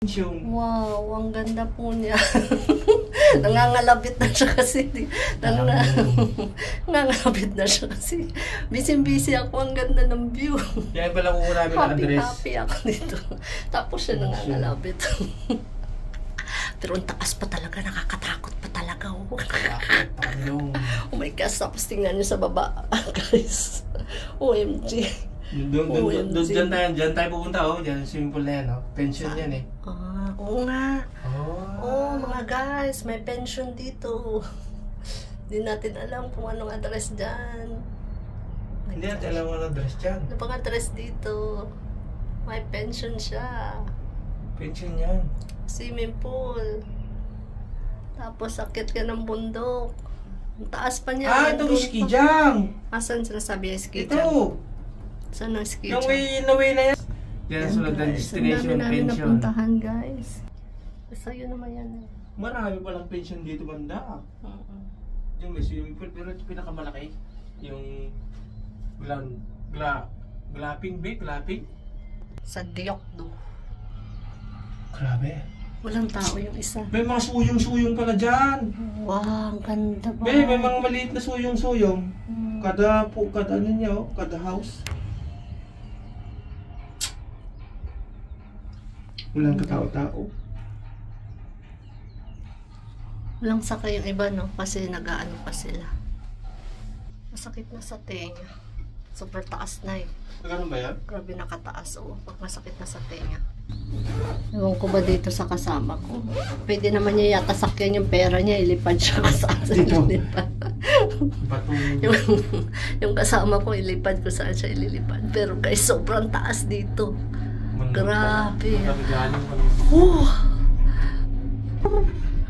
Yung... Wow, ang ganda po niya. Nangangalabit na siya kasi. Nangangalabit na siya kasi. Busy ako, ang ganda ng view. Yan pala kung namin ang address. Happy ako dito. Tapos siya nangangalabit. Pero ang taas pa talaga, nakakatakot pa talaga. Oh my gosh, tapos tingnan niyo sa baba. Guys, OMG. Diyan tayo pupunta, oh. Diyan, simple na yan, oh. Pension yan, eh. Ah, oo nga. Oh, mga guys, may pension dito. Hindi natin alam kung anong address dyan. Hindi natin alam kung anong address dyan. Ano bang address dito? May pension siya. Pension yan. Swimming pool. Tapos sakit ka ng bundok. Ang taas pa niya. Ah, ito yung ski jump. Asan sinasabi yung ski jump? Ito. Saan ang ski Yung jump? way na yan. Yan, sunod ng destination Ang dami namin pension. napuntahan, guys. Basta yun naman yan. Marami palang pension dito, banda. Yung may swimming pool, pero ito pinakamalaki. Yung glamping ba? Glamping? Sa Diokdo. Grabe. Walang tao yung isa. May mga suyong-suyong pala dyan. Wow, ang ganda ba? May mga maliit na suyong-suyong. Kada ano niya, oh, kada house. Walang katao-tao. Walang sakay yung iba, no? Kasi nag-aano pa sila. Masakit na sa tenga. Super taas na eh. Ganun ba yan? Grabe nakataas, oh. Pag masakit na sa tenga. Ewan ko ba dito sa kasama ko? Pwede naman niya yata sakyan yung pera niya, ilipad siya saan siya ililipad. yung kasama ko, ilipad ko saan siya ililipad. Pero guys, sobrang taas dito. Grabe.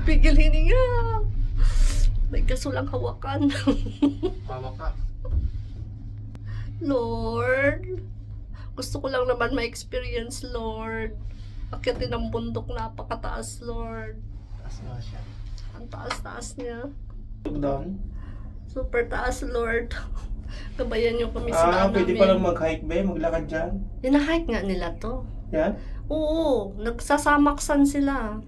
Pigil hininga. May kasulang hawakan. Hawak ka. Lord, gusto ko lang naman ma-experience, Lord. Akyatin ang bundok, napakataas, Lord. Taas nga siya. Ang taas-taas niya. Down? Super taas, Lord. Gabayan niyo kami sa pwede palang mag-hike ba? Maglakad dyan? Hina-hike nga nila to. Yan? Oo, nagsasamaksan sila.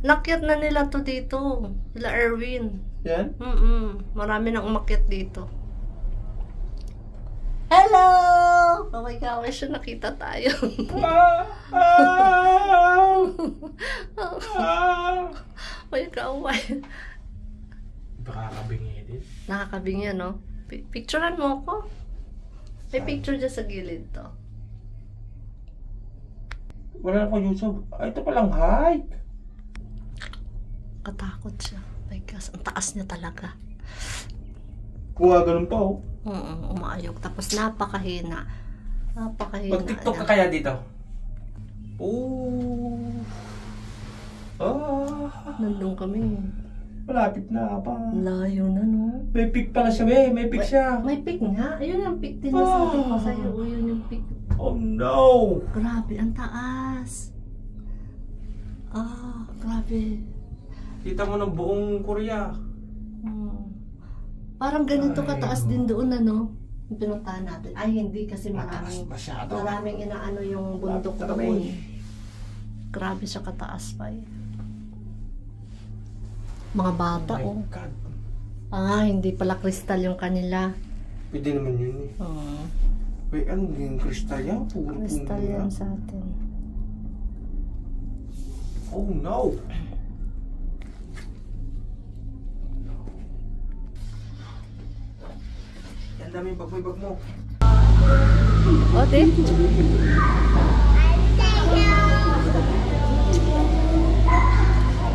Nakyat na nila to dito. Sila Erwin. Yan? Marami nang umakyat dito. Hello! Oh my God, wish nakita tayo. May kaway. Nakakabingi din. Nakakabingi, no? Picturean mo ako. May picture dyan sa gilid to. Wala na akong YouTube. Ay, ito palang hike. Katakot siya. My gosh, ang taas niya talaga. Ganun pa, oh. Umaayog. Tapos napakahina. Napakahina. Mag-TikTok ka kaya dito? Oh. Nandun kami. Malapit na pa. Layo na, no? May pic pala siya, eh. May pic siya. May pic nga. Ayun ang pic din na sabi ko sa'yo. Yun yung pic. Oh no! Grabe, ang taas. Grabe. Kita mo ng buong Korea. Parang ganito kataas din doon, ano? Yung pinuntahan natin. Ay, hindi kasi maraming inaano yung bundok doon. Grabe siya kataas pa eh. Mga bata, oh. My God. Hindi pala kristal yung kanila. Pwede naman yun eh. Wait, ano yung kristal yan? Kristal yan sa atin. Oh no! Yan dami yung bag mo. O,